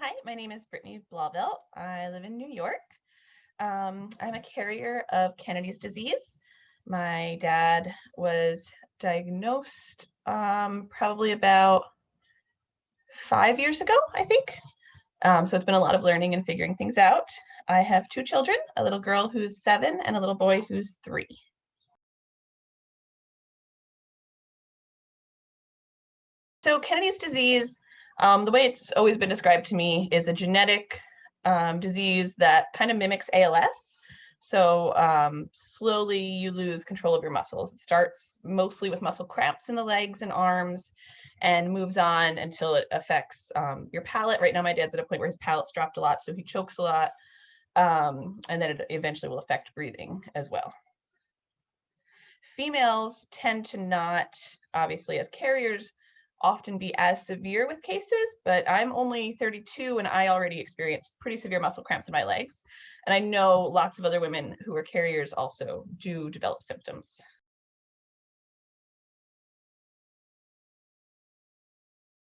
Hi, my name is Brittany Blauvelt. I live in New York. I'm a carrier of Kennedy's disease. My dad was diagnosed probably about 5 years ago, I think. So it's been a lot of learning and figuring things out. I have two children, a little girl who's 7 and a little boy who's 3. So Kennedy's disease, the way it's always been described to me, is a genetic disease that kind of mimics ALS. So slowly you lose control of your muscles. It starts mostly with muscle cramps in the legs and arms and moves on until it affects your palate. Right now, my dad's at a point where his palate's dropped a lot, so he chokes a lot. And then it eventually will affect breathing as well. Females tend to not, obviously, as carriers, often be as severe with cases, but I'm only 32 and I already experienced pretty severe muscle cramps in my legs. And I know lots of other women who are carriers also do develop symptoms.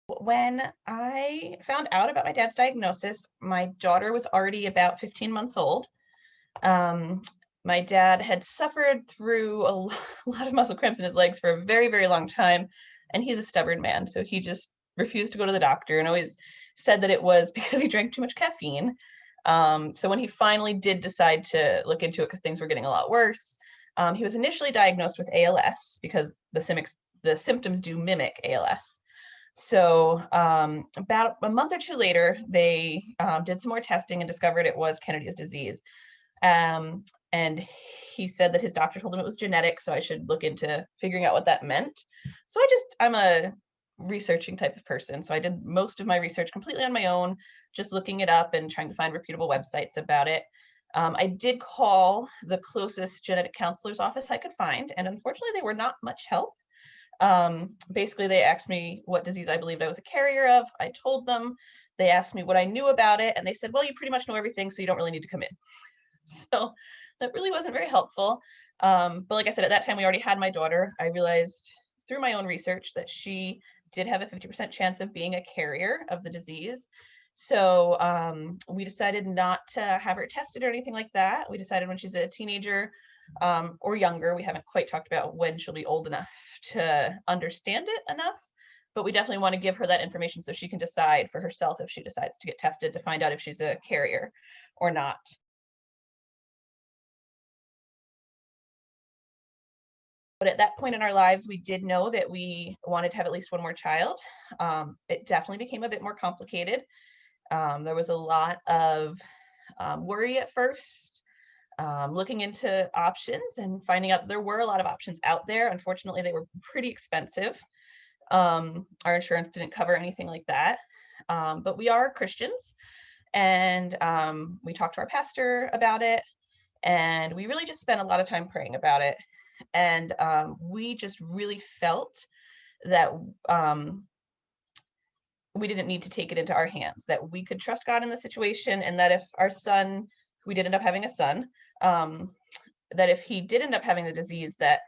When I found out about my dad's diagnosis, my daughter was already about 15 months old. My dad had suffered through a lot of muscle cramps in his legs for a very, very long time. And he's a stubborn man. So he just refused to go to the doctor and always said that it was because he drank too much caffeine. So when he finally did decide to look into it because things were getting a lot worse, he was initially diagnosed with ALS because the symptoms do mimic ALS. So about a month or two later, they did some more testing and discovered it was Kennedy's disease. And he said that his doctor told him it was genetic, so I should look into figuring out what that meant. So I'm a researching type of person. So I did most of my research completely on my own, just looking it up and trying to find reputable websites about it. I did call the closest genetic counselor's office I could find, and unfortunately they were not much help. Basically, they asked me what disease I believed I was a carrier of. I told them. They asked me what I knew about it, and they said, well, you pretty much know everything, so you don't really need to come in. So that really wasn't very helpful. But like I said, at that time, we already had my daughter. I realized through my own research that she did have a 50% chance of being a carrier of the disease. So we decided not to have her tested or anything like that. We decided when she's a teenager or younger, we haven't quite talked about when she'll be old enough to understand it enough, but we definitely want to give her that information so she can decide for herself if she decides to get tested to find out if she's a carrier or not. But at that point in our lives, we did know that we wanted to have at least one more child. It definitely became a bit more complicated. There was a lot of worry at first, looking into options and finding out there were a lot of options out there. Unfortunately, they were pretty expensive. Our insurance didn't cover anything like that. But we are Christians, and we talked to our pastor about it, and we really just spent a lot of time praying about it. And we just really felt that we didn't need to take it into our hands, that we could trust God in the situation, and that if our son, we did end up having a son, that if he did end up having the disease, that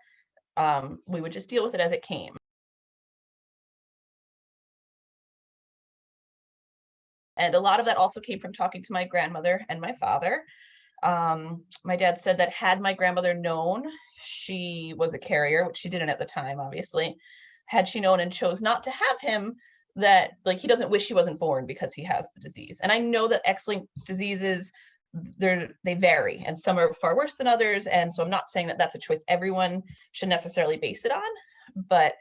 we would just deal with it as it came. And a lot of that also came from talking to my grandmother and my father. My dad said that had my grandmother known she was a carrier, which she didn't at the time, obviously, had she known and chose not to have him, that like he doesn't wish he wasn't born because he has the disease. And I know that X-linked diseases, they vary, and some are far worse than others. And so I'm not saying that that's a choice everyone should necessarily base it on, but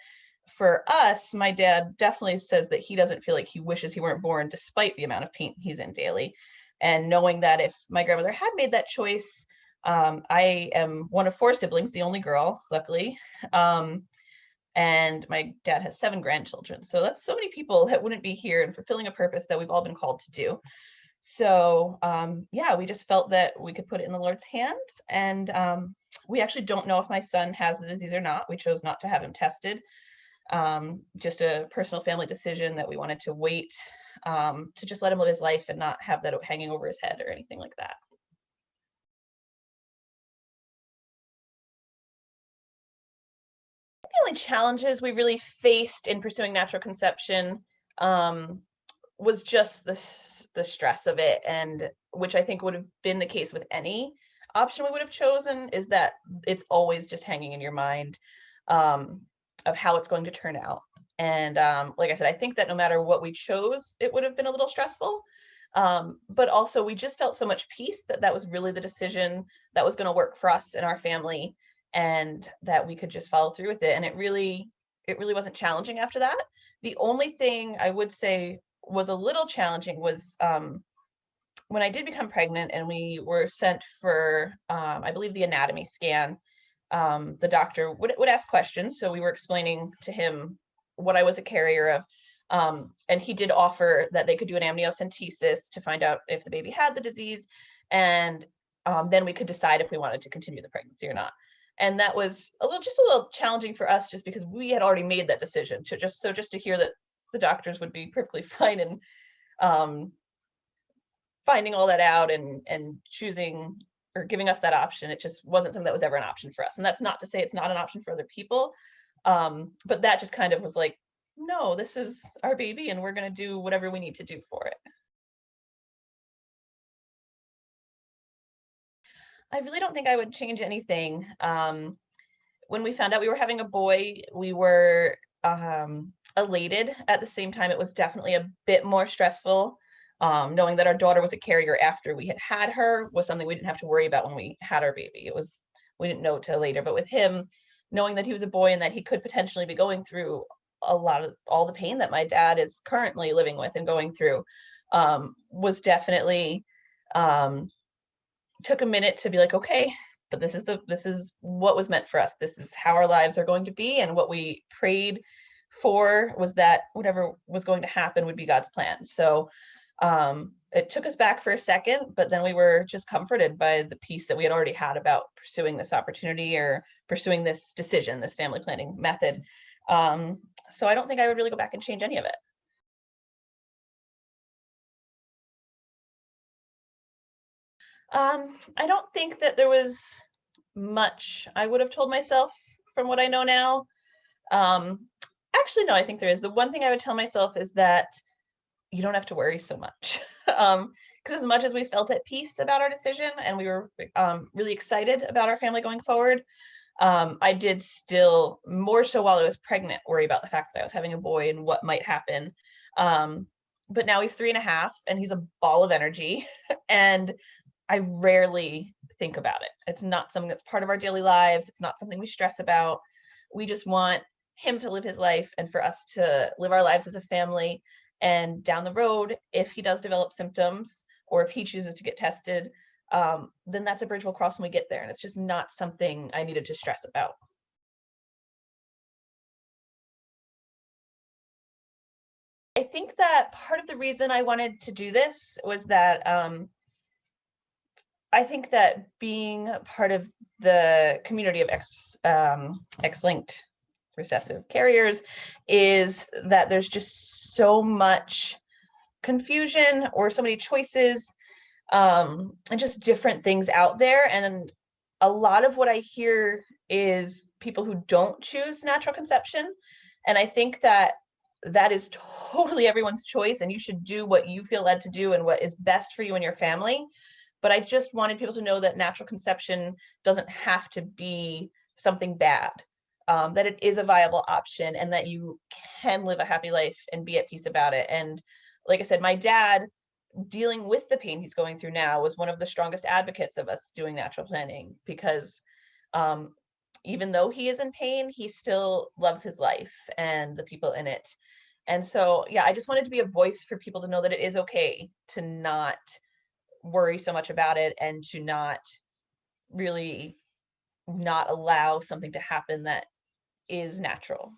for us, my dad definitely says that he doesn't feel like he wishes he weren't born despite the amount of pain he's in daily. And knowing that if my grandmother had made that choice, I am one of 4 siblings, the only girl, luckily. And my dad has 7 grandchildren. So that's so many people that wouldn't be here and fulfilling a purpose that we've all been called to do. So yeah, we just felt that we could put it in the Lord's hands. And we actually don't know if my son has the disease or not. We chose not to have him tested. Just a personal family decision that we wanted to wait to just let him live his life and not have that hanging over his head or anything like that. The only challenges we really faced in pursuing natural conception was just the stress of it, and which I think would have been the case with any option we would have chosen, is that it's always just hanging in your mind, um, of how it's going to turn out. And like I said, I think that no matter what we chose, it would have been a little stressful. But also we just felt so much peace that that was really the decision that was going to work for us and our family, and that we could just follow through with it. And it really wasn't challenging after that. The only thing I would say was a little challenging was when I did become pregnant and we were sent for, I believe, the anatomy scan. The doctor would ask questions. So we were explaining to him what I was a carrier of. And he did offer that they could do an amniocentesis to find out if the baby had the disease. And then we could decide if we wanted to continue the pregnancy or not. And that was just a little challenging for us, just because we had already made that decision to just to hear that the doctors would be perfectly fine in um, finding all that out and choosing or giving us that option. It just wasn't something that was ever an option for us. And that's not to say it's not an option for other people. But that just kind of was like, no, this is our baby and we're going to do whatever we need to do for it. I really don't think I would change anything. When we found out we were having a boy, we were elated. At the same time, it was definitely a bit more stressful. Knowing that our daughter was a carrier after we had her was something we didn't have to worry about when we had our baby. We didn't know till later. But with him, knowing that he was a boy and that he could potentially be going through a lot of all the pain that my dad is currently living with and going through, was definitely, um, took a minute to be like, okay, but this is what was meant for us. This is how our lives are going to be. And what we prayed for was that whatever was going to happen would be God's plan. So it took us back for a second, but then we were just comforted by the peace that we had already had about pursuing this opportunity or pursuing this decision, this family planning method. So I don't think I would really go back and change any of it. I don't think that there was much I would have told myself from what I know now. Um, Actually, no, I think there is. The one thing I would tell myself is that you don't have to worry so much. Because as much as we felt at peace about our decision and we were really excited about our family going forward, I did still, more so while I was pregnant, worry about the fact that I was having a boy and what might happen. Um, but now he's 3.5 and he's a ball of energy. And I rarely think about it. It's not something that's part of our daily lives. It's not something we stress about. We just want him to live his life and for us to live our lives as a family. And down the road, if he does develop symptoms or if he chooses to get tested, then that's a bridge we'll cross when we get there. And it's just not something I needed to stress about. I think that part of the reason I wanted to do this was that I think that being part of the community of X-linked recessive carriers is that there's just so much confusion or so many choices, and just different things out there. And a lot of what I hear is people who don't choose natural conception. And I think that that is totally everyone's choice, and you should do what you feel led to do and what is best for you and your family. But I just wanted people to know that natural conception doesn't have to be something bad, that it is a viable option and that you can live a happy life and be at peace about it. And like I said, my dad, dealing with the pain he's going through now, was one of the strongest advocates of us doing natural planning, because um, even though he is in pain, he still loves his life and the people in it. And so, yeah, I just wanted to be a voice for people to know that it is okay to not worry so much about it and to not really not allow something to happen that is natural.